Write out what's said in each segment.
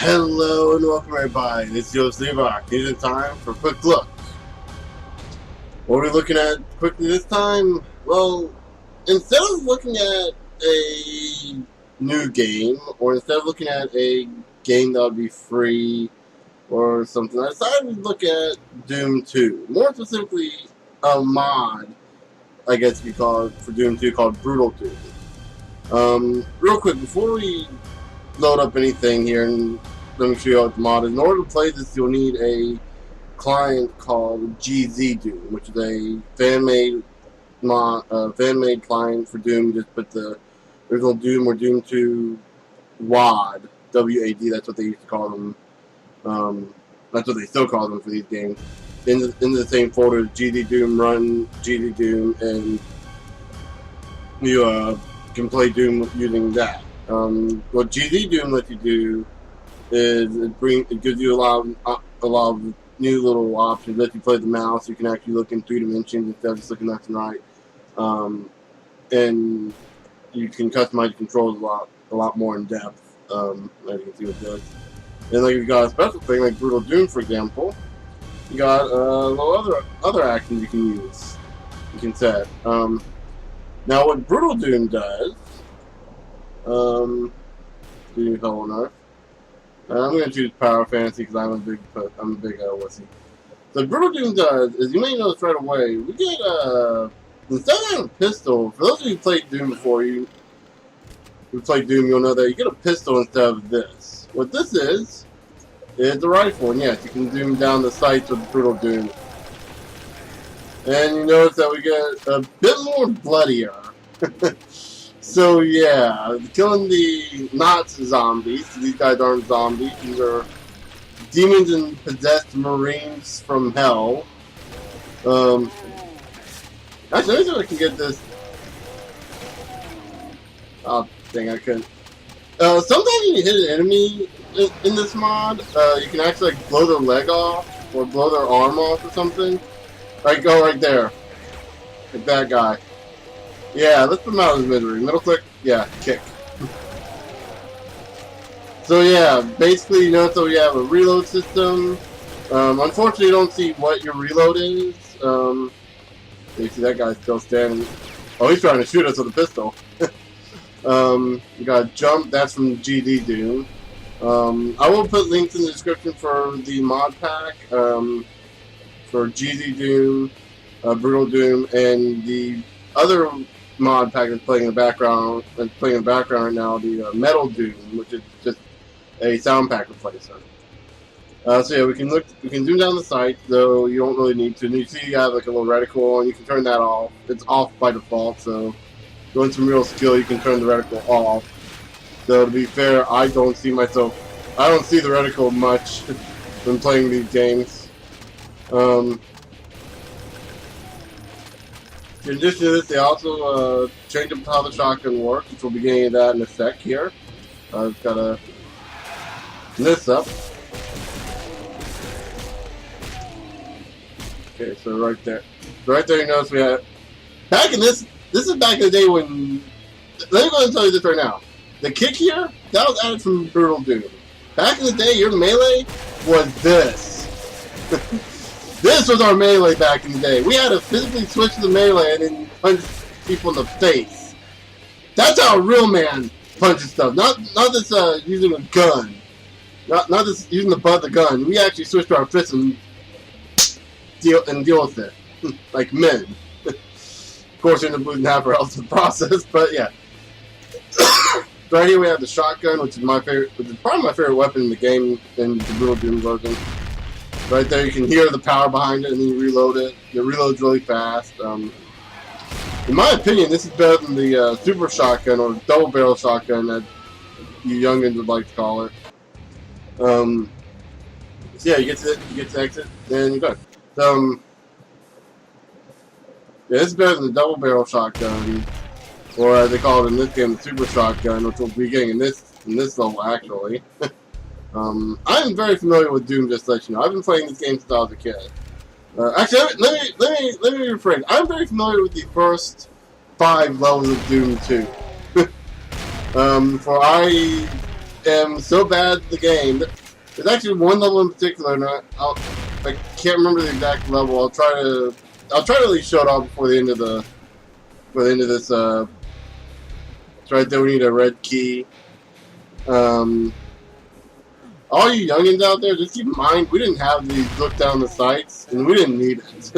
Hello and welcome everybody, this is Joe Sleevok. It is time for a quick look. What are we looking at quickly this time? Well, instead of looking at a new game, or instead of looking at a game that would be free or something, I decided to look at Doom 2. More specifically, a mod, I guess you could call it, for Doom 2 called Brutal Doom. Real quick, before we load up anything here and let me show you what the mod is. In order to play this, you'll need a client called GZ Doom, which is a fan-made client for Doom. Just put the original Doom or Doom 2 WAD, W-A-D, that's what they used to call them. That's what they still call them for these games. Into the same folder, GZ Doom, run GZ Doom, and you can play Doom using that. What GZ Doom lets you do is it gives you a lot of new little options. It lets you play the mouse. You can actually look in 3 dimensions instead of just looking left and right. And you can customize your controls a lot more in depth. As you can see with this. And like you've got a special thing like Brutal Doom, for example. You got other actions you can use. You can set. Now what Brutal Doom does. Do Hell on Earth. I'm going to choose Power Fantasy because I'm a big wussy. So Brutal Doom does is, you may notice right away, we get instead of having a pistol. For those of you who played Doom before, you'll know that you get a pistol instead of this. What this is a rifle, and yes, you can zoom down the sights with Brutal Doom. And you notice that we get a bit more bloodier. So yeah, killing the not zombies. These guys aren't zombies. These are demons and possessed marines from hell. Actually, let me see if I can get this. Oh, dang, I couldn't. Sometimes when you hit an enemy in this mod, you can actually like blow their leg off or blow their arm off or something. Like, go right there. Like that guy. Yeah, let's put him out of his misery. Middle click, yeah, kick. So yeah, basically, you notice that we have a reload system. Unfortunately, you don't see what your reload is. You see that guy's still standing. Oh, he's trying to shoot us with a pistol. You got jump, that's from GZ Doom. I will put links in the description for the mod pack for GZ Doom, Brutal Doom, and the other mod pack that's playing in the background right now, the Metal Doom, which is just a sound pack replacer. So yeah, we can zoom down the sight, though you don't really need to. And you see you have like a little reticle, and you can turn that off. It's off by default, so doing some real skill, you can turn the reticle off. Though to be fair, I don't see the reticle much when playing these games. In addition to this, they also changed up how the shotgun works, which we'll be getting into that in a sec here. I've got to this up. Okay, so right there. You notice we had back in this is back in the day when, let me go ahead and tell you this right now. The kick here, that was added from Brutal Doom. Back in the day, your melee was this. This was our melee back in the day. We had to physically switch to the melee and then punch people in the face. That's how a real man punches stuff. Not this using a gun. Not this using the butt of the gun. We actually switched to our fists and deal with it. Like men. Of course, we ended up losing half our health in the process, but yeah. Right here we have the shotgun, which is probably my favorite weapon in the game in the Brutal Doom version. Right there, you can hear the power behind it, and then you reload it. It reloads really fast. In my opinion, this is better than the super shotgun or double barrel shotgun that you youngins would like to call it. So yeah, you get to exit, and you're done. Yeah, this is better than the double barrel shotgun, or as they call it in this game, the super shotgun, which we'll be getting in this level actually. I'm very familiar with Doom, just to let you know. I've been playing this game since I was a kid. Actually, let me rephrase. I'm very familiar with the first 5 levels of Doom 2. For I am so bad at the game. There's actually one level in particular, and I can't remember the exact level. I'll try to at least show it off before the end of this. It's right there. We need a red key. All you youngins out there, just keep in mind we didn't have these look down the sights, and we didn't need it.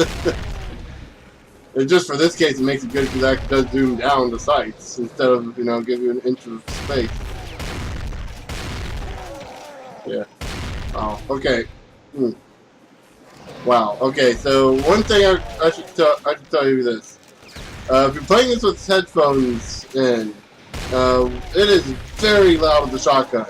And just for this case, it makes it good because it actually does zoom down the sights instead of give you an inch of space. Yeah. Oh, okay. Wow. Okay. So one thing I should tell you this: if you're playing this with headphones in, it is very loud with the shotgun.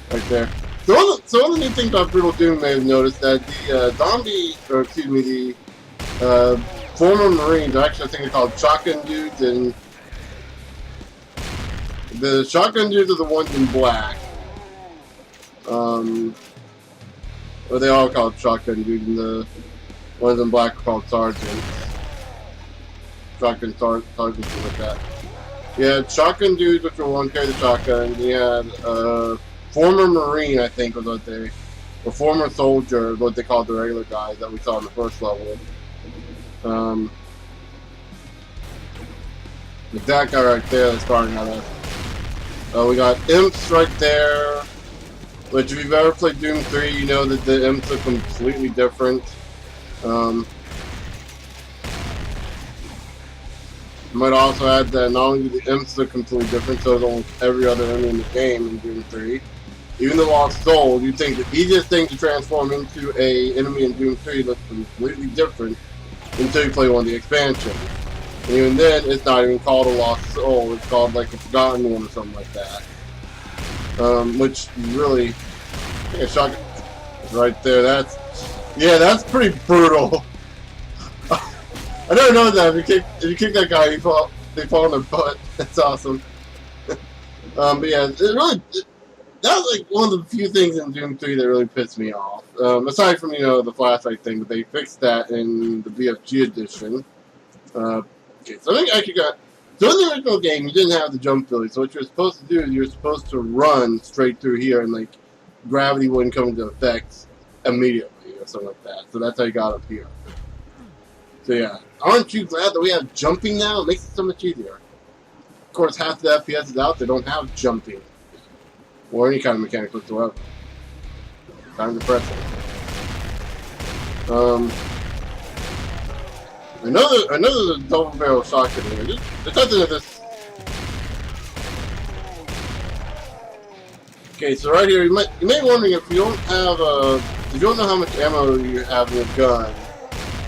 Right there. So one of the new things about Brutal Doom may have noticed that the former Marines, actually I think they're called shotgun dudes, and the shotgun dudes are the ones in black. Or they all called shotgun dudes, and the ones in black are called sergeants. Shotgun sergeants, something like that. You had shotgun dudes, which were one carry the shotgun. You had former Marine, I think, was what they, or former soldier, is what they called the regular guys that we saw in the first level. With that guy right there, that's starting out of. We got imps right there, which if you've ever played Doom 3, you know that the imps are completely different. You might also add that not only do the imps look completely different, so is almost every other enemy in the game in Doom 3. Even the Lost Soul, you think the easiest thing to transform into a enemy in Doom 3 looks completely different until you play one of the expansions. And even then, it's not even called a Lost Soul, it's called like a Forgotten One or something like that. Which really, I think a shotgun right there, that's pretty brutal. I never know that. If you kick that guy, they fall on their butt. That's awesome. But yeah, that was like one of the few things in Doom 3 that really pissed me off. Aside from the flashlight thing, but they fixed that in the BFG edition. Okay, so I think I actually got. So in the original game, you didn't have the jump ability. So what you're supposed to do is you're supposed to run straight through here, and like gravity wouldn't come into effect immediately or something like that. So that's how you got up here. So yeah, aren't you glad that we have jumping now? It makes it so much easier. Of course, half the FPS out there don't have jumping. Or any kind of mechanic whatsoever. Kind of depressing. I know there's a double barrel shotgun here. There's nothing to this. Okay, so right here, you may be wondering if you don't know how much ammo you have in your gun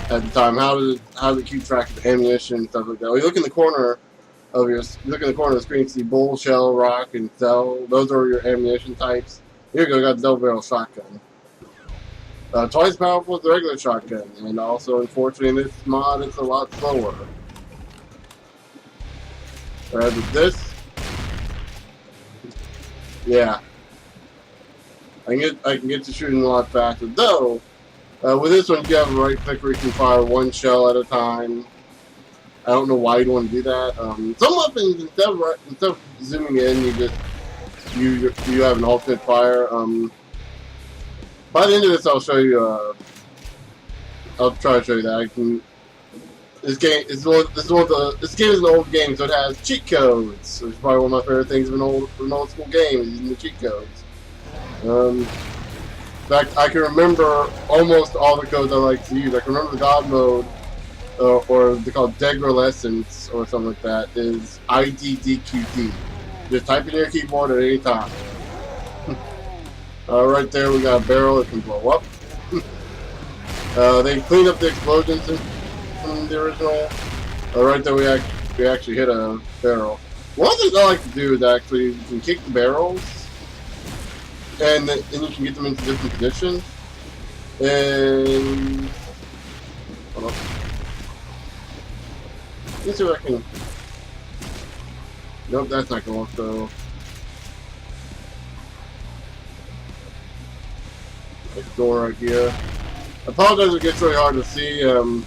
at the time, how does it keep track of ammunition and stuff like that? Well, you look in the corner of the screen, you see bull, shell, rock, and cell. Those are your ammunition types. Here you go, got the double barrel shotgun. Twice as powerful as the regular shotgun, and also, unfortunately, in this mod, it's a lot slower. Whereas with this, yeah, I can get to shooting a lot faster. Though, with this one, you have a right click where you can fire one shell at a time. I don't know why you'd want to do that. Some weapons, instead of zooming in, you have an alternate fire. By the end of this, I'll show you. I'll try to show you that. This game is an old game, so it has cheat codes, which is probably one of my favorite things of an old school game, is using the cheat codes. In fact, I can remember almost all the codes I like to use. I can remember the God mode, or they call it Degrolescence, or something like that, is IDDQD. Just type in your keyboard at any time. Right there, we got a barrel that can blow up. They cleaned up the explosions from the original. Right there, we actually hit a barrel. One of the things I like to do is actually you can kick the barrels, and you can get them into different positions. And hold on. Let's see what I can. Nope, that's not going to work though. Door right here. I apologize if it gets really hard to see. You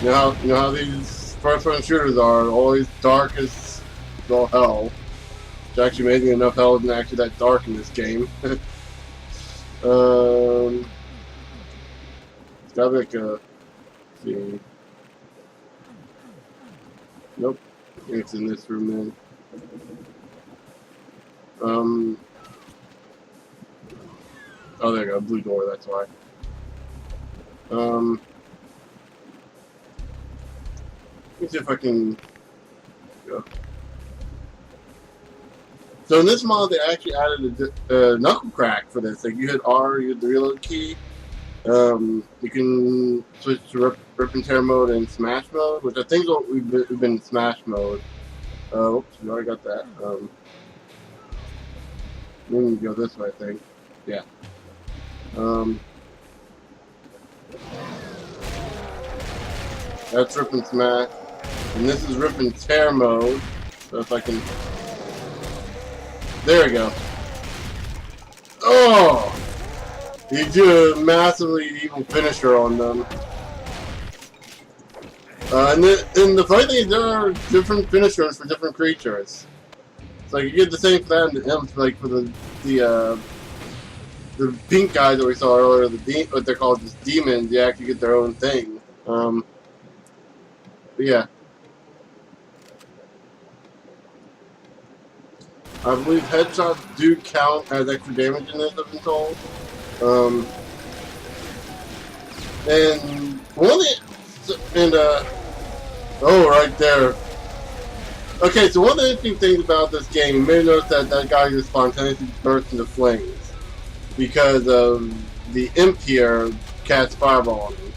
know how these first-person shooters are always dark as all hell. It's actually amazing enough hell isn't actually that dark in this game. It's gotta be like a... see. Nope. I think it's in this room then. Oh, there you go. Blue door, that's why. Let me see if I can go. So in this mod, they actually added a knuckle crack for this. Like you hit R, you hit the reload key. You can switch to rip and tear mode and smash mode, which I think we've been in smash mode. Oops, we already got that. We need to go this way, I think. Yeah. That's rip and smash, and this is rip and tear mode. So if I can, there we go. Oh, you do a massively evil finisher on them. And the funny thing is, there are different finishers for different creatures. So you get the same for that and the imps, like for the pink guys that we saw earlier, what they're called, just demons. They actually get their own thing. But yeah, I believe headshots do count as extra damage in this, I've been told. And one oh, right there. Okay, so one of the interesting things about this game, you may notice that guy just spontaneously bursts into flames because of the imp here casts fireball on him.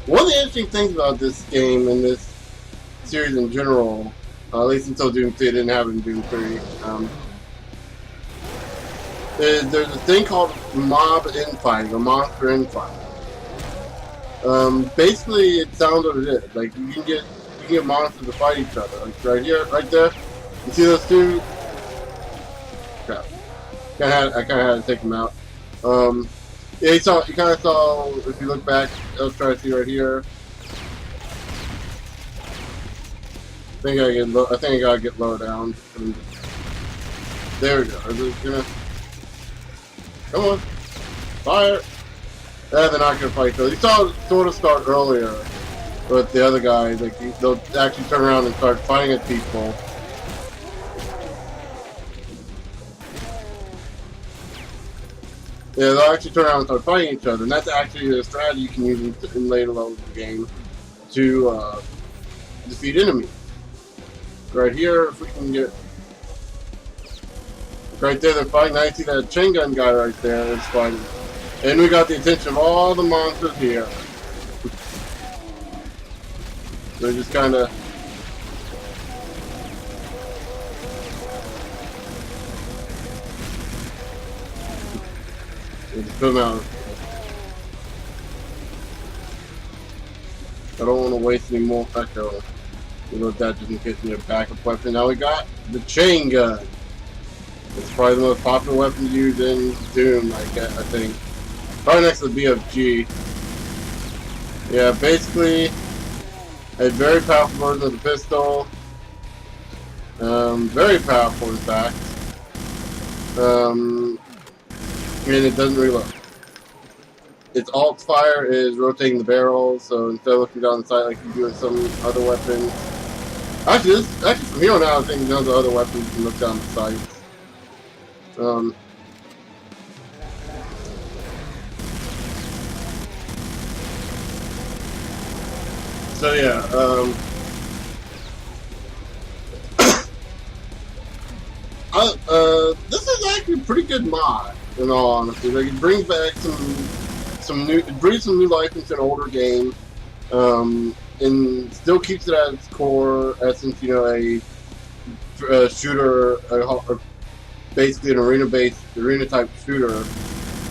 One of the interesting things about this game and this series in general, at least until Doom 3, it didn't have in Doom 3, is there's a thing called mob infighting, or monster infighting. Basically, it sounds what it is. Like you can get monsters to fight each other. Like right here, right there. You see those two? Crap. I kind of had to take them out. Yeah, you kind of saw, if you look back, let's try to see right here. I think I gotta get low down. There we go. Is it gonna... Come on. Fire! They're not gonna fight though. You saw it sort of start earlier with the other guys. Like they'll actually turn around and start fighting at people. Yeah, they'll actually turn around and start fighting each other, and that's actually a strategy you can use in later levels of the game to defeat enemies. Right here, if we can get... Right there, they're fighting. Now you see that chain gun guy right there is fighting. And we got the attention of all the monsters here. They're just kind of... We'll just put them out. I don't want to waste any more echo. You know, that just in case we need a backup weapon. Now we got the chain gun. It's probably the most popular weapon used in Doom, I think. Probably next to the BFG. Yeah, basically a very powerful version of the pistol. Very powerful, in fact. And it doesn't reload. Its alt fire is rotating the barrel, so instead of looking down the sight like you do with some other weapons. Actually, from here on out, I think none of the other weapons can look down the sights. So yeah, this is actually a pretty good mod, in all honesty. Like, it brings back it breathes some new life into an older game, and still keeps it at its core essence. You know, a shooter, basically an arena type shooter.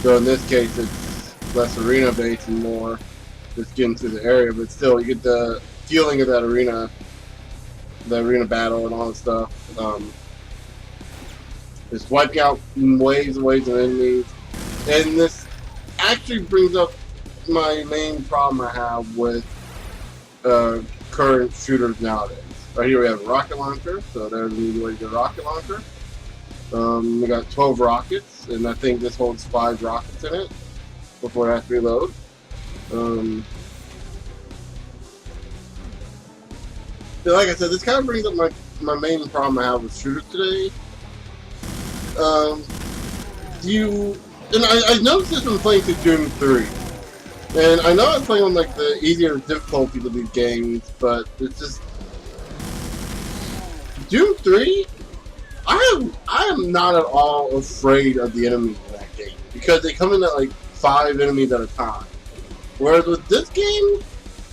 So in this case, it's less arena based and more just getting through the area. But still, you get the feeling of that arena battle and all that stuff. Just wiping out waves and waves of enemies. And this actually brings up my main problem I have with current shooters nowadays. Right here we have a rocket launcher, so there's the rocket launcher. We got 12 rockets, and I think this holds 5 rockets in it before I have to reload. Like I said, this kind of brings up my main problem I have with shooters today. And I noticed this when playing through Doom 3. And I know I'm playing on like the easier difficulties of these games, but it's just Doom 3. I am not at all afraid of the enemies in that game because they come in at like 5 enemies at a time. Whereas with this game,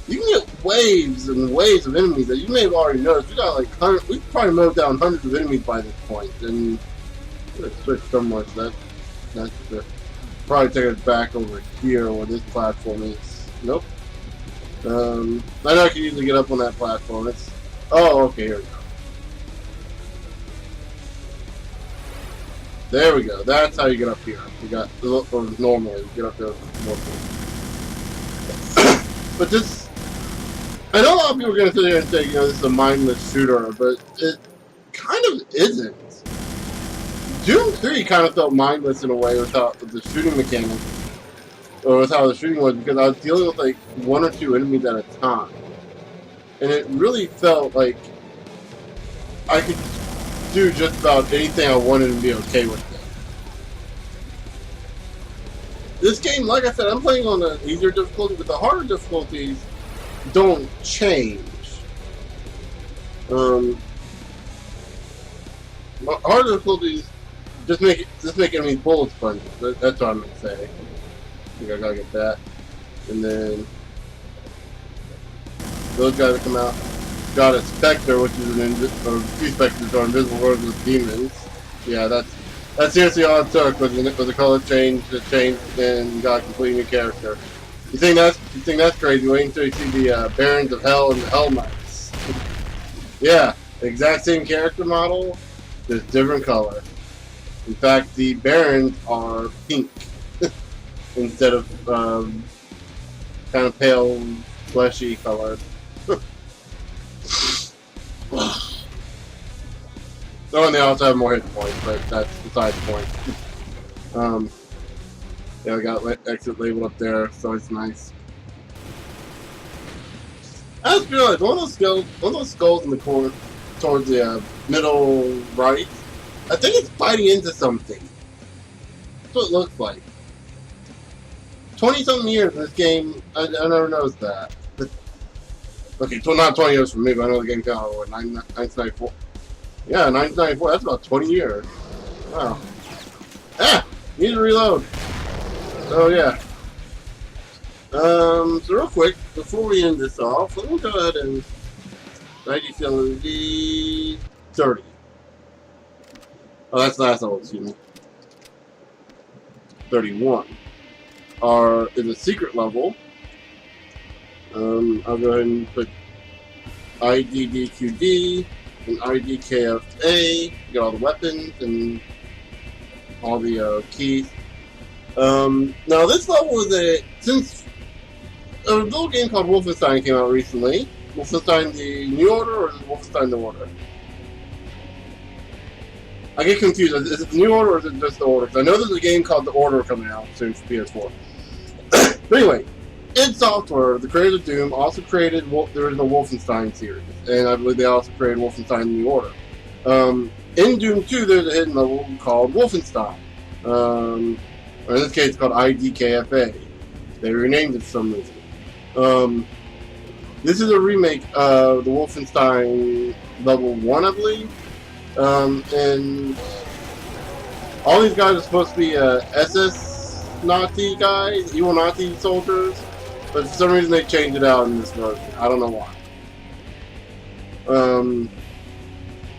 you can get waves and waves of enemies that you may have already noticed. We got like we've probably mowed down hundreds of enemies by this point, and let's switch somewhere. So that's probably take us back over here where this platform is. Nope. I know I can usually get up on that platform. Okay, here we go. There we go. That's how you get up here. You got or normally you get up there more. But this, I know a lot of people are going to sit here and say, this is a mindless shooter, but it kind of isn't. Doom 3 kind of felt mindless in a way with the shooting mechanic, or with how the shooting was, because I was dealing with like 1 or 2 enemies at a time, and it really felt like I could do just about anything I wanted and be okay with it. This game, like I said, I'm playing on an easier difficulty, but the harder difficulties don't change. Harder difficulties just make enemies bullet sponges. That's what I'm gonna say. I think I gotta get that, and then those guys come out. Got a Spectre, which is or 2 Spectres are invisible worlds with demons. Yeah, that's seriously all it took was a color change, and you got a completely new character. You think that's crazy? Wait until you see the Barons of Hell and the Hell Knights. Yeah, the exact same character model, just different color. In fact, the Barons are pink instead of kind of pale, fleshy color. Oh, and they also have more hit points, but that's besides the point. Yeah, I got exit label up there, so it's nice. I just realized one of those skulls in the corner towards the middle right, I think it's biting into something. That's what it looks like. 20-something years in this game, I never noticed that. Okay, not 20 years for me, but I know the game came out, 1994. Yeah, 1994, that's about 20 years. Wow. Need to reload. Oh, yeah. So real quick, before we end this off, let me go ahead and 90, 30. Oh, that's last level, excuse me. 31 is a secret level. I'll go ahead and put IDDQD and IDKFA. Get all the weapons and all the keys. Now this level is since a little game called Wolfenstein came out recently. Wolfenstein the New Order or is it Wolfenstein the Order? I get confused. Is it the New Order or is it just the Order? Because I know there's a game called The Order coming out soon for PS4. But anyway, id Software, the creator of Doom, also created the original Wolfenstein series, and I believe they also created Wolfenstein the New Order. In Doom 2, there's a hidden level called Wolfenstein. Or in this case, it's called IDKFA. They renamed it for some reason. This is a remake of the Wolfenstein level 1, I believe. And all these guys are supposed to be SS Nazi guys, evil Nazi soldiers, but for some reason they changed it out in this version. I don't know why.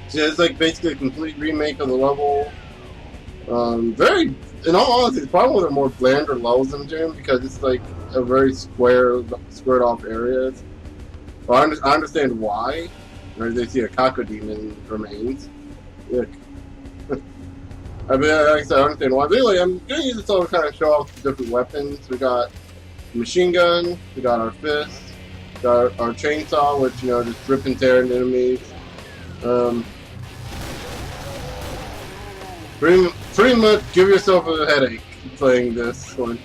So it's like basically a complete remake of the level. In all honesty, it's probably one of the more blander levels in Doom because it's like a very squared off areas. Well, I understand why. Where they see a Cacodemon remains. Look. I mean, like I said, I understand why. But anyway, I'm going to use this to kind of show off the different weapons. We got machine gun, we got our fist, Got our chainsaw, which, you know, just rip and tear into enemies. Pretty much give yourself a headache playing this one.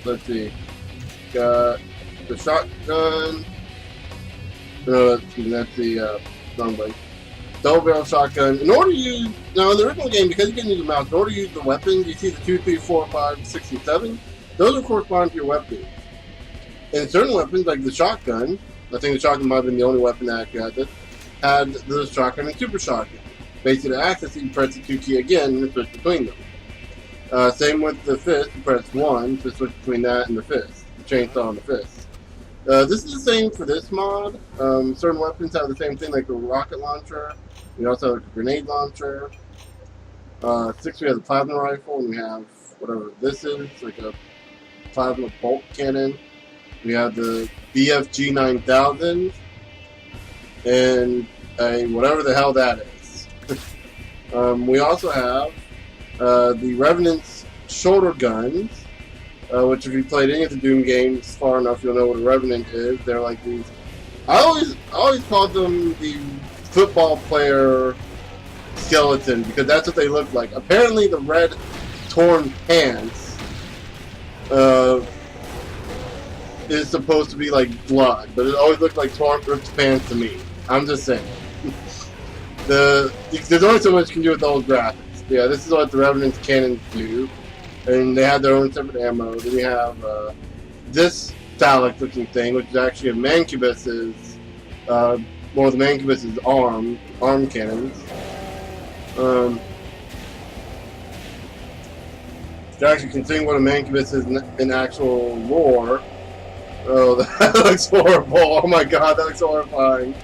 Let's see. Got the shotgun. No, that's the wrong button. Double barrel shotgun. In order to use, now in the original game, because you can use the mouse, in order to use the weapons, you see the 2, 3, 4, 5, 6, and 7. Those are correspond to your weapons. And certain weapons, like the shotgun, I think the shotgun might have been the only weapon that actually had this, had the shotgun and super shotgun. Basically, to access it, you press the 2 key again and switch between them. Same with the fist, you press 1 to switch between that and the fist, the chainsaw and the fist. This is the same for this mod. Certain weapons have the same thing, like the rocket launcher. We also have a grenade launcher. 6, we have the plasma rifle, and we have whatever this is, like a plasma bolt cannon. We have the BFG 9000, and whatever the hell that is. We also have the Revenant's shoulder guns, which if you played any of the Doom games far enough, you'll know what a Revenant is. They're like these. I always called them the football player skeleton because that's what they look like. Apparently, the red torn pants is supposed to be like blood, but it always looked like torn ripped pants to me. I'm just saying. There's only so much you can do with those graphics. Yeah, this is what the Revenant's cannons do, and they have their own separate ammo. Then we have this phallic looking thing, which is actually a Mancubus's, one of the Mancubus's arm cannons. To actually considering what a Mancubus is in actual lore. Oh, that looks horrible. Oh my god, that looks horrifying.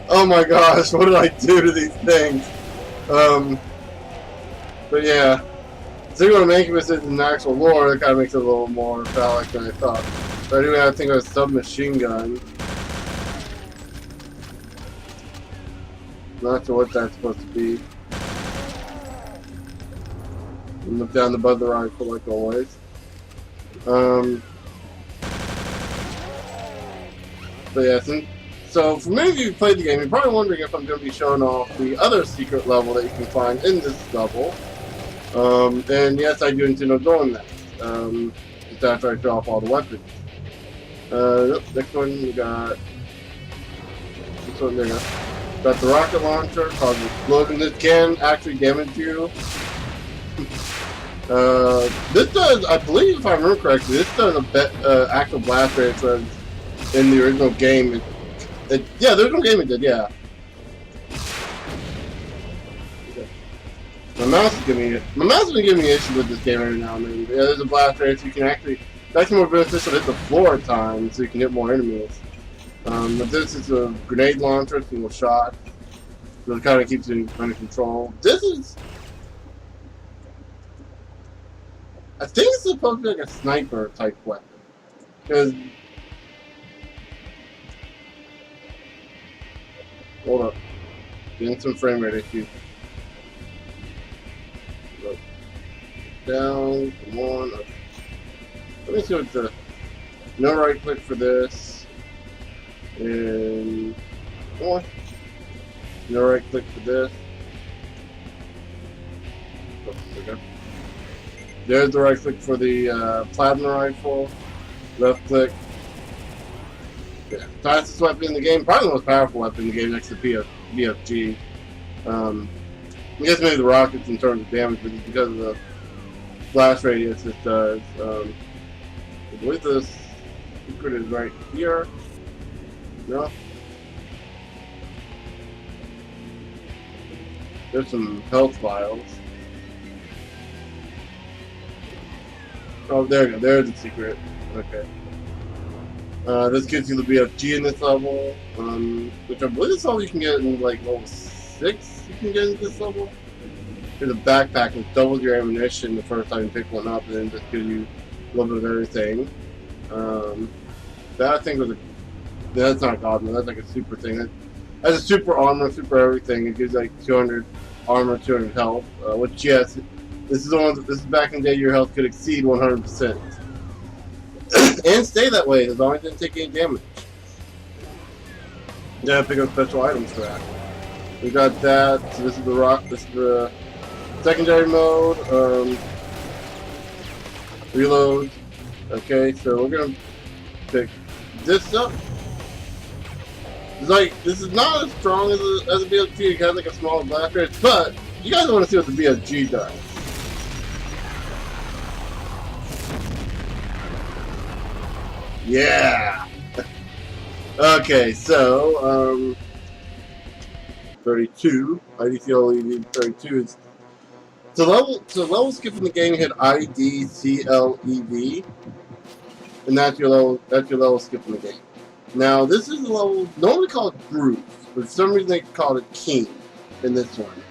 Oh my gosh, what did I do to these things? But yeah. Seeing what a Mancubus is in actual lore, that kind of makes it a little more phallic than I thought. But anyway, I think it was a submachine gun. Not sure what that's supposed to be. And look down the butt of the rifle like always. But yeah, so for many of you who played the game, you're probably wondering if I'm going to be showing off the other secret level that you can find in this level. And yes, I do intend on doing that. Just after I show off all the weapons. Next one, we got this one there. Got the rocket launcher, causes explosion. This can actually damage you. This does, I believe, if I remember correctly, this does a actual blast rate was in the original game. Yeah, the original game it did, yeah. My mouse is giving me issues with this game every now and then. Yeah, there's a blast rate, so you can actually, it's actually more beneficial to hit the floor at times, so you can hit more enemies. But this is a grenade launcher, single shot. So it kind of keeps you under control. This is, I think it's supposed to be like a sniper type weapon. Because, hold up, getting some frame rate issues. Down, come on. Up. Let me see what the, no right click for this. And, come on. No right click for this. Oh, okay. There's the right click for the plasma rifle. Left click. Yeah, fastest weapon in the game. Probably the most powerful weapon in the game next to BFG. I guess maybe the rockets in terms of damage, but it's because of the blast radius it does. I believe this secret is right here. No? There's some health vials. Oh, there you go. There's the secret. Okay. This gives you the BFG in this level, which I believe is all you can get in like level 6. You can get in this level. There's a backpack which doubles your ammunition the first time you pick one up, and then just gives you a little bit of everything. That I think was a, that's not a goblin. That's like a super thing. That's a super armor, super everything. It gives like 200 armor, 200 health. Which yes, this is back in the day your health could exceed 100%. and stay that way as long as it didn't take any damage. Yeah, pick up special items for that. We got that. So this is the rock. This is the secondary mode. Reload. Okay, so we're gonna pick this up. It's like this is not as strong as a BFG. It has like a small blast rate, but you guys want to see what the BFG does. Yeah. Okay, so 32 IDCLEV 32 is level skip in the game. You hit IDCLEV, and that's your level skip in the game. Now this is the level normally called Groove, but for some reason they called it King in this one.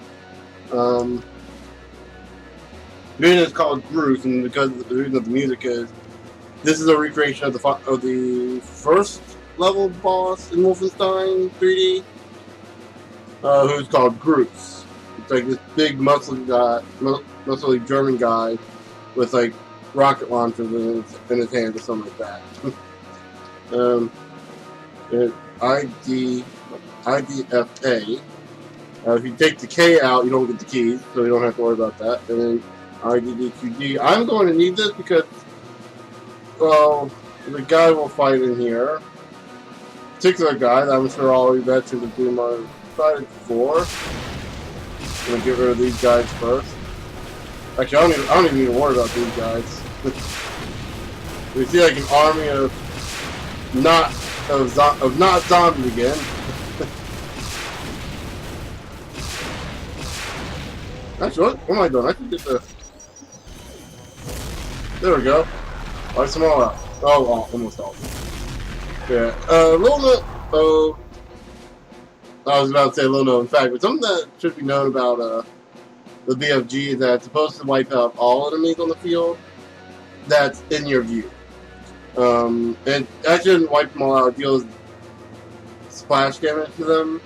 The reason it's called Groove, and because the reason of the music is this is a recreation of the first level boss in Wolfenstein 3D, who's called Groose. It's like this big muscly German guy with like rocket launchers in his hand or something like that. IDFA. If you take the K out, you don't get the keys, so you don't have to worry about that. And then IDDQD. I'm going to need this because, well, the guy will fight in here. Particular guy that I'm sure all you veterans of Doom are fighting for. I'm gonna get rid of these guys first. Actually, I don't even need to worry about these guys. We see like an army of not zombies again. Actually, what am I doing? I can get the. There we go. Wipe them all out. Oh, almost all. Yeah. Little note. Oh, I was about to say a little note. In fact, but something that should be known about the BFG is that it's supposed to wipe out all enemies on the field that's in your view. And that shouldn't wipe them all out. It deals splash damage to them,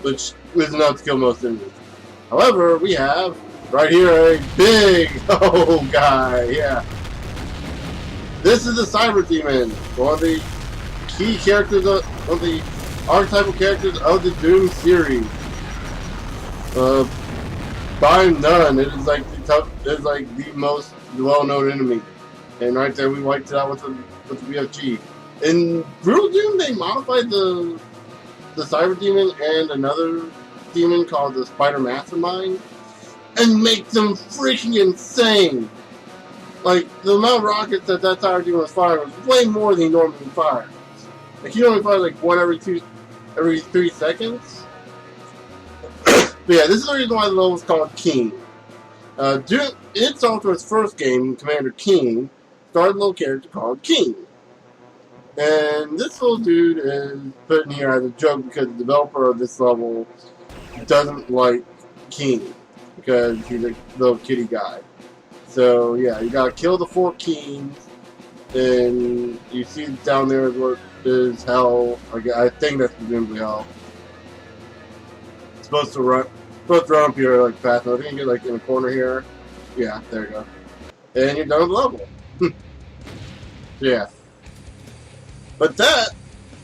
which is enough to kill most enemies. However, we have right here a big guy. Yeah. This is the Cyber Demon, one of the key characters of the archetypal characters of the Doom series. By none, it is like the most well-known enemy, and right there we wiped it out with the BFG. In Brutal Doom, they modified the Cyber Demon and another demon called the Spider Mastermind, and make them freaking insane. Like, the amount of rockets that Cyber Demon was firing was way more than he normally fires. Like, he normally fires like one every 3 seconds. But yeah, this is the reason why the level is called King. id Software's first game, Commander King, started a little character called King. And this little dude is put in here as a joke because the developer of this level doesn't like King because he's a little kitty guy. So yeah, you gotta kill the 4 kings, and you see down there is what is hell. I think that's presumably hell. It's supposed to run up here like fast enough. You can get like in a corner here. Yeah, there you go. And you're done with the level. Yeah. But that,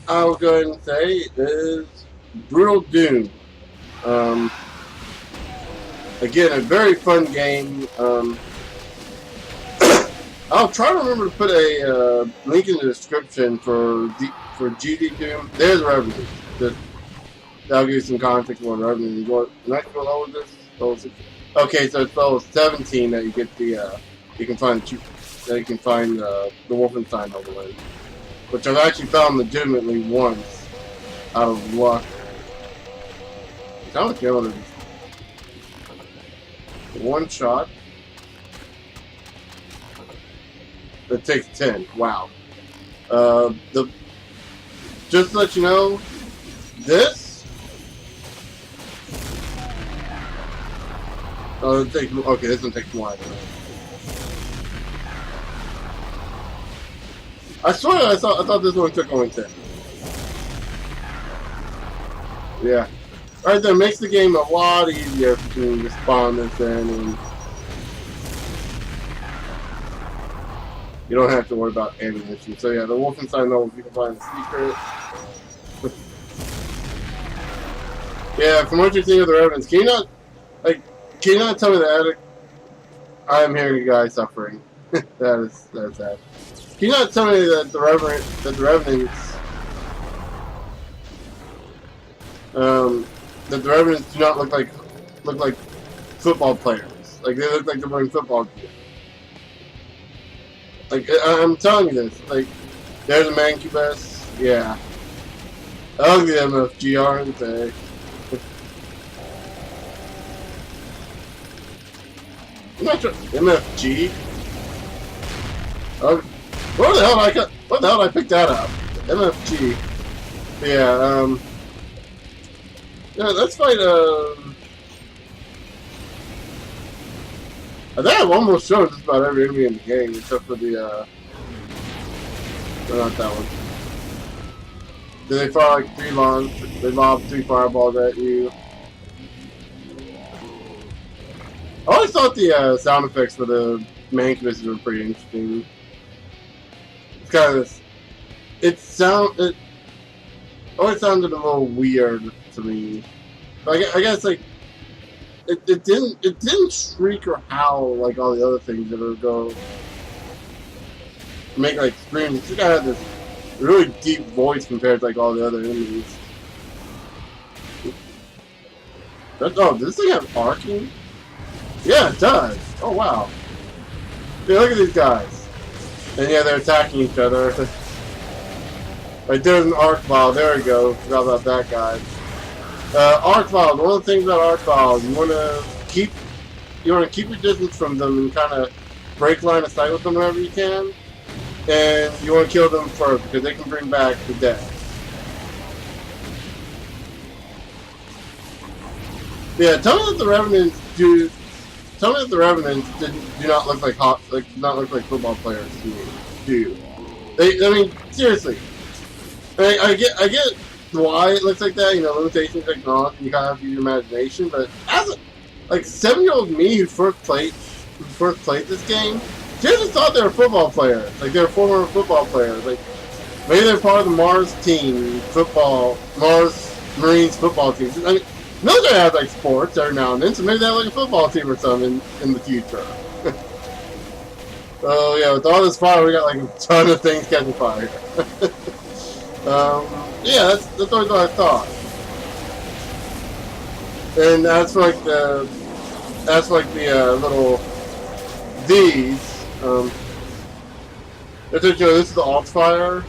I will go ahead and say, is Brutal Doom. Again, a very fun game. I'll try to remember to put a link in the description for GD Doom. There's Revenant. That'll give you some context on Revenant. What level is this? Level 16. Okay, so it's level 17 that you get the you can find the Wolfenstein level in, which I've actually found legitimately once out of luck. How much killing it? One shot. It takes 10. Wow. Just to let you know, this. Oh, it takes. Okay, this one takes more. I swear I thought this one took only 10. Yeah. Right there makes the game a lot easier to respond this in. And you don't have to worry about ammunition. So yeah, the Wolfenstein novels you can find the secret. Yeah, from what you're seeing of the Revenants, can you not tell me that I am hearing you guys suffering? That's sad. Can you not tell me that the Revenants, that the Revenants do not look like football players? Like they look like they're wearing football gear. Like I'm telling you this. Like there's a Mancubus. Yeah. Ugly MFG, aren't they? I'm not sure. MFG? Oh, what the hell did I pick that up? MFG. Yeah, yeah, let's fight, I think I've almost shown just about every enemy in the game, except for the, no, not that one. Do they fire like they lob 3 fireballs at you? I always thought the sound effects for the Mancubuses were pretty interesting. It's kind of this. It always sounded a little weird to me. But I guess like it didn't shriek or howl like all the other things that would go make like screams. It just kind of had this really deep voice compared to like all the other enemies. Oh, does this thing have arcing? Yeah, it does. Oh, wow. Yeah, look at these guys. And yeah, they're attacking each other. Like, there's an arc vial. There we go. Forgot about that guy. Arc vials. One of the things about arc vials, you want to keep your distance from them and kind of break line of sight with them whenever you can. And you want to kill them first because they can bring back the dead. Yeah, tell me that the Revenants do. Tell me that the Revenants do not look like football players to me. Do I mean seriously? I get why it looks like that. You know, limitation technology. You kind of have to use your imagination. But as a 7-year-old me who first played this game, just thought they were football players. Like they were former football players. Like maybe they're part of the Mars team Mars Marines football team. I mean, military has like sports every now and then, so maybe they have like a football team or something in the future. Oh yeah, with all this fire, we got like a ton of things catching fire. Yeah, that's always what I thought. And that's like the little D's. This is the alt fire.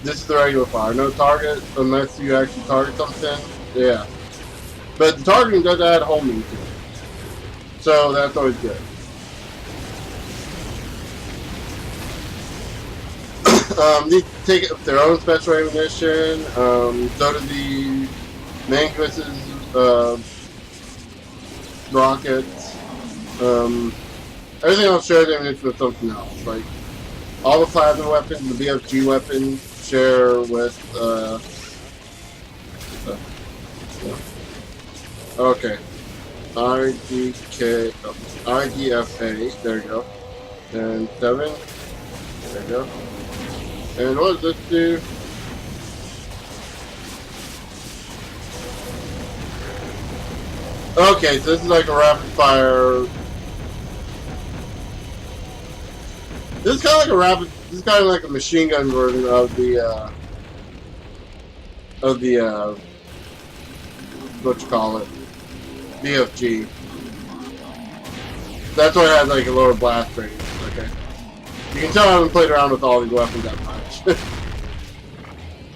This is the regular fire. No target unless you actually target something. Yeah. But the targeting does add homing to it. So that's always good. These take their own special ammunition. So do the Mancubus's rockets. Everything else shares ammunition with something else. Like all the plasma weapons, the BFG weapons share with okay. IDFA, there you go. And 7. There you go. And what does this do? Okay, so this is like a rapid fire. This is kind of like a machine gun version of the what you call it? BFG. That's why it has like a lower blast range. Okay. You can tell I haven't played around with all these weapons that much.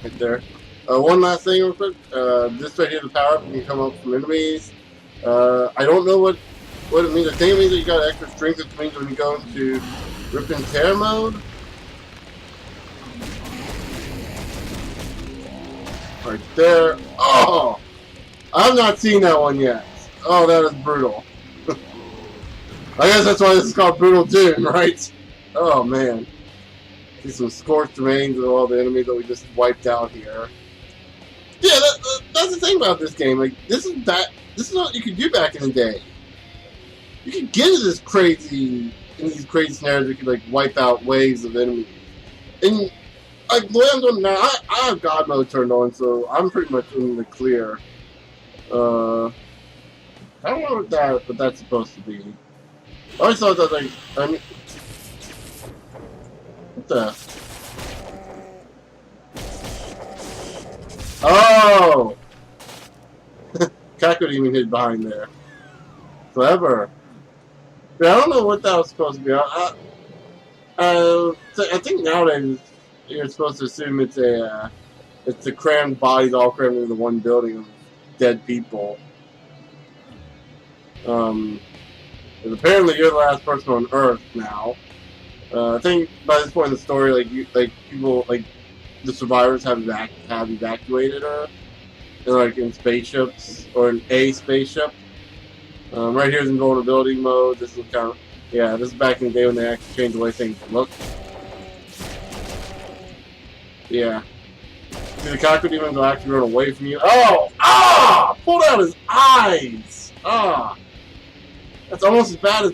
Right there. One last thing real quick. This right here, the power up can come up from enemies. I don't know what it means. I think it means that you got extra strength. It means when you go into rip and tear mode. Right there. Oh! I've not seen that one yet. Oh, that is brutal. I guess that's why this is called Brutal Doom, right? Oh, man. See some scorched remains of all the enemies that we just wiped out here. Yeah, that's the thing about this game. Like, this is what you could do back in the day. You could get into this crazy in these crazy scenarios, we could like wipe out waves of enemies. And like the way I'm doing now, I have God mode turned on, so I'm pretty much in the clear. I don't know what that's supposed to be. I always thought that like what the? Oh! Cat could even hid behind there. Clever. But I don't know what that was supposed to be. I think nowadays you're supposed to assume it's the crammed bodies all crammed into one building of dead people. And apparently you're the last person on Earth now. I think by this point in the story, people, the survivors have evacuated Earth, and in spaceships or in a spaceship. Right here's invulnerability mode. This is this is back in the day when they actually changed the way things look. Yeah. See, the cockroach demons will actually run away from you. Oh! Ah! Pulled out his eyes! Ah! That's almost as bad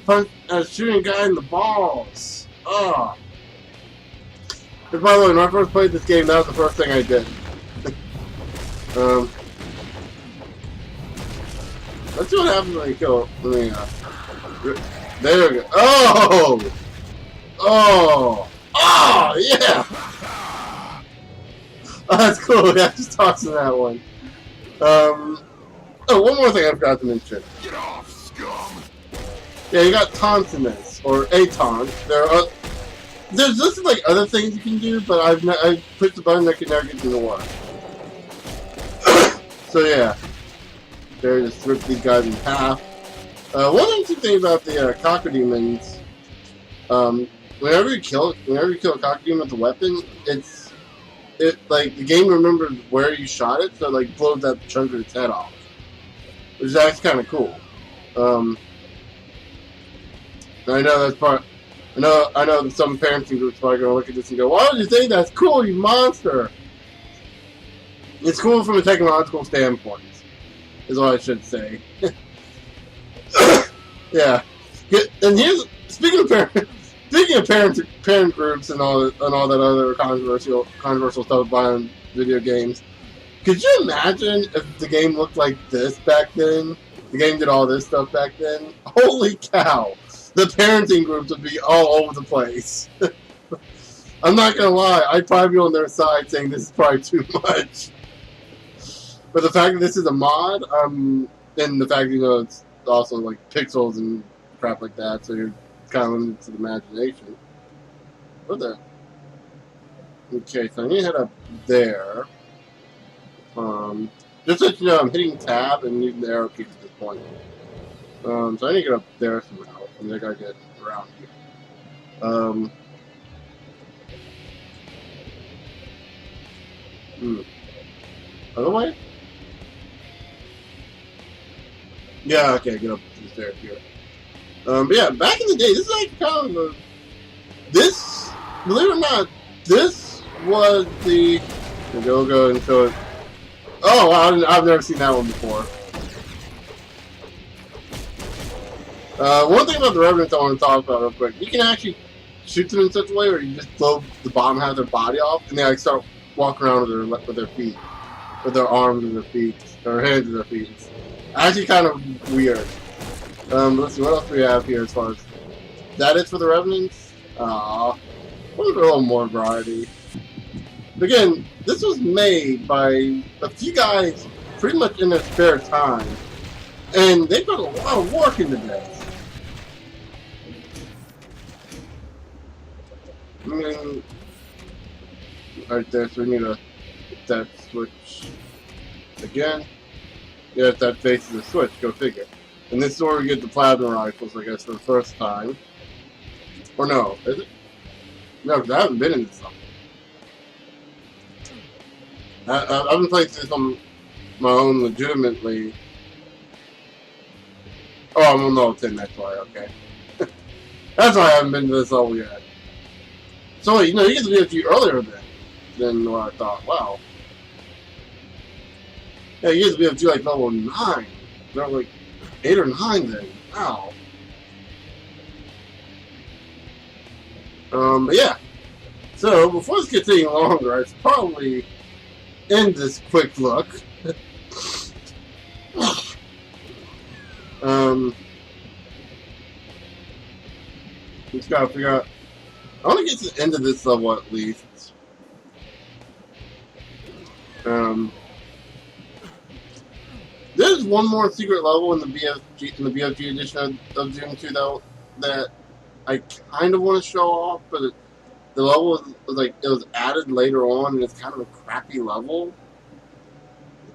as shooting a guy in the balls. Ah! And by the way, when I first played this game, that was the first thing I did. Let's see what happens when you kill. There we go. Oh! Oh! Oh! Yeah! Oh, that's cool. Yeah, just tossing that one. Oh, one more thing I forgot to mention. Get off, scum! Yeah, you got taunts in this, or a taunt. There's just other things you can do, but I've pushed the button that can never get to work. So yeah, there, just rip these guys in half. One interesting thing about the Cacodemons, whenever you kill a Cacodemon with a weapon, the game remembers where you shot it, so it blows that chunk of its head off, which is actually kind of cool. I know that's part. I know that some parenting groups are probably going to look at this and go, "Why would you think that's cool, you monster?" It's cool from a technological standpoint, is what I should say. Yeah. And here's speaking of parent groups and all that other controversial stuff behind video games. Could you imagine if the game looked like this back then? The game did all this stuff back then. Holy cow! The parenting groups would be all over the place. I'm not gonna lie, I'd probably be on their side saying this is probably too much. But the fact that this is a mod, and the fact that it's also pixels and crap like that, so you're kind of limited to the imagination. What the? Okay, so I need to head up there. Just so you know, I'm hitting tab and using the arrow keys at this point. So I need to get up there somehow. I mean, I gotta get around here. Other way? Yeah, okay, get up to the stairs here. But yeah, back in the day, this is kind of believe it or not, this was the... Go and show it. Oh, wow, I've never seen that one before. One thing about the Revenants I want to talk about real quick, you can actually shoot them in such a way where you just blow the bottom half of their body off, and they start walking around with their feet. With their arms and their feet. Or hands and their feet. It's actually kind of weird. Let's see, what else do we have here as far as... That is for the Revenants? Aww. What a little more variety. Again, this was made by a few guys pretty much in their spare time. And they put a lot of work into this. I mean... Right there, so we need to hit that switch again. Yeah, if that faces the switch, go figure. And this is where we get the plasma rifles, I guess, for the first time. Or no, is it? No, because I haven't been in this stuff. I've been playing this on my own legitimately. Oh, I'm on level 10, that's why, okay. That's why I haven't been to this level yet. So wait, you get to be a few earlier than what I thought. Wow. Yeah, you get to be able to do level 9. They're 8 or 9 then. Wow. But yeah. So before this gets any longer, I should probably end this quick look. Just gotta figure out. I want to get to the end of this level at least. There's one more secret level in the BFG edition of Doom 2 though that I kind of want to show off, but the level was like it was added later on, and it's kind of a crappy level.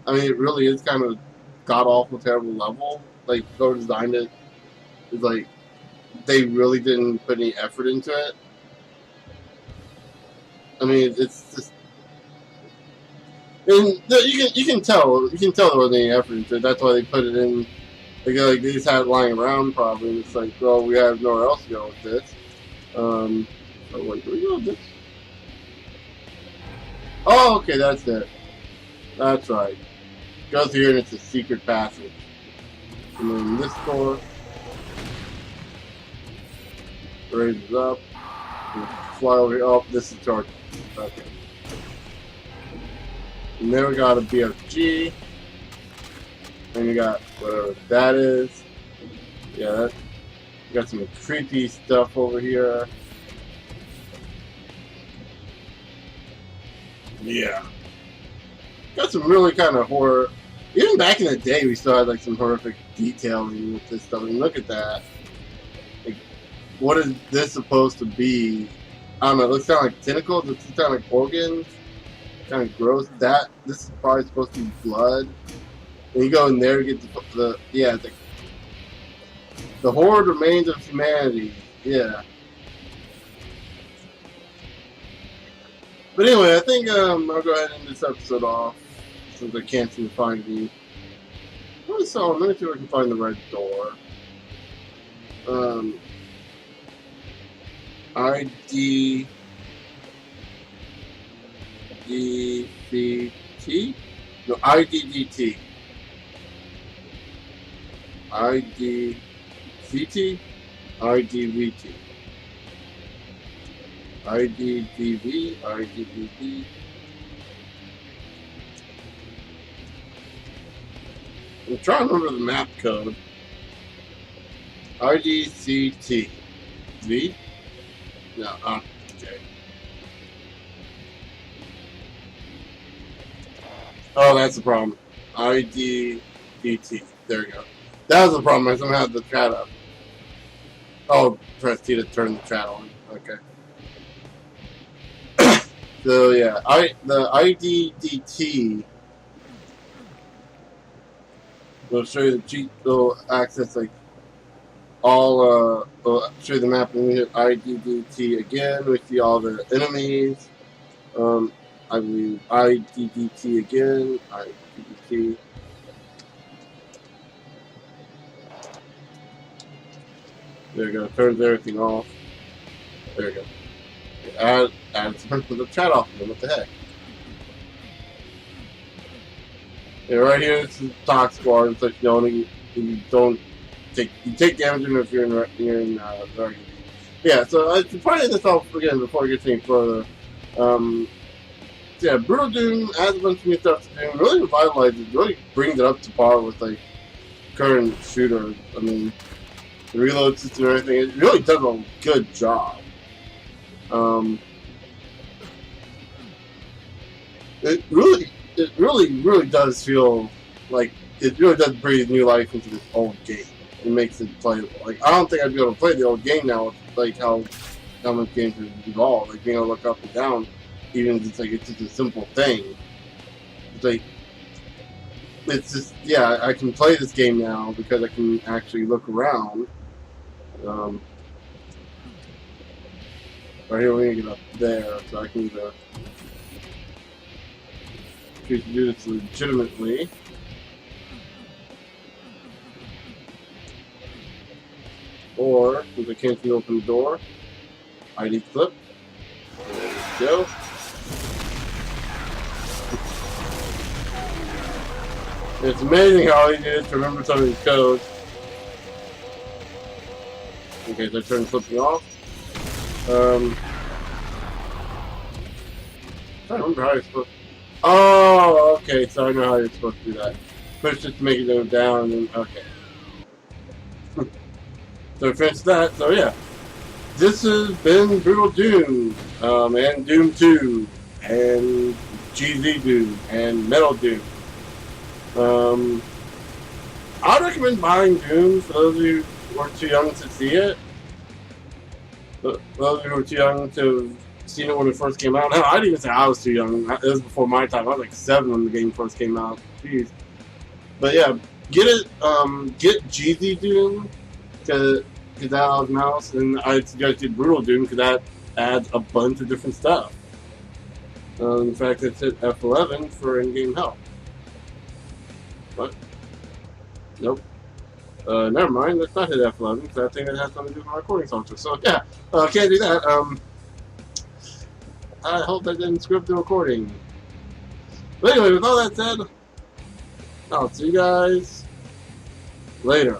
I mean, it really is kind of a god awful, terrible level. Like whoever designed it is like they really didn't put any effort into it. I mean, it's just. And you can tell there wasn't any effort into it. That's why they put it in. They just had it lying around probably. And it's like, well, we have nowhere else to go with this. So wait, where we go with this? Oh, okay, that's it. That's right. Goes here and it's a secret passage. And then this door raises up. Fly over here. Oh, this is charged. Okay. And then we got a BFG. And you got whatever that is. Yeah, that. Got some creepy stuff over here. Yeah. Got some really kind of horror. Even back in the day, we still had like some horrific detailing with this stuff. And look at that. Like, what is this supposed to be? I don't know. It looks kind of like tentacles. It looks kind of like organs. Kind of gross. This is probably supposed to be blood. And you go in there to get the horrid remains of humanity. Yeah. But anyway, I think I'll go ahead and end this episode off since I can't seem to find any. Let me see if I can find the red door. ID. DVT? No, IDDT. IDCT? IDVT. IDDV? IDDV. I'm trying to remember the map code. IDCT. V? No, okay. Oh, that's the problem. IDDT. There we go. That was the problem. I somehow had the chat up. Oh, press T to turn the chat on. Okay. So yeah, the IDDT will show you the cheat. Will access like all. Will show you the map, and we hit IDDT again. We see all the enemies. I believe IDDT again. IDDT. There we go. Turns everything off. There we go. Add the chat off. What the heck? Yeah, right here. This is Tox Squad. It's like you don't take damage if you're in Zargi. Yeah. So I should probably end this off again before we get any further. Yeah, Brutal Doom adds a bunch of new stuff to Doom. Really revitalizes it. Really brings it up to par with like current shooters. I mean, the reload system and everything. It really does a good job. It really does feel like it really does breathe new life into this old game. It makes it playable. Like I don't think I'd be able to play the old game now with like how much games have evolved. Like being able to look up and down. Even if it's just a simple thing. It's like, it's just, yeah, I can play this game now because I can actually look around. Right here, we're going to get up there, so I can choose to do this legitimately. Or, if I can't open the door, ID clip. There we go. It's amazing how easy it is to remember some of these codes. Okay, so I turn flipping off. I don't remember how you're supposed to... Oh, okay, so I know how you're supposed to do that. Push just to make it go down, and okay. So we finished that, so yeah. This has been Brutal Doom, and Doom 2, and GZ Doom, and Metal Doom. I'd recommend buying Doom for those of you who are too young to see it. Those of you who are too young to have seen it when it first came out. Hell, I'd even say I was too young. It was before my time. I was like 7 when the game first came out. Jeez. But yeah, get it. Get GZ Doom because that allows mouse, and I'd suggest you Brutal Doom because that adds a bunch of different stuff. In fact, it's at F11 for in-game help. What? Nope. Never mind. Let's not hit F11 because I think it has something to do with my recording software. So yeah, can't do that. I hope that didn't script the recording. But anyway, with all that said, I'll see you guys later.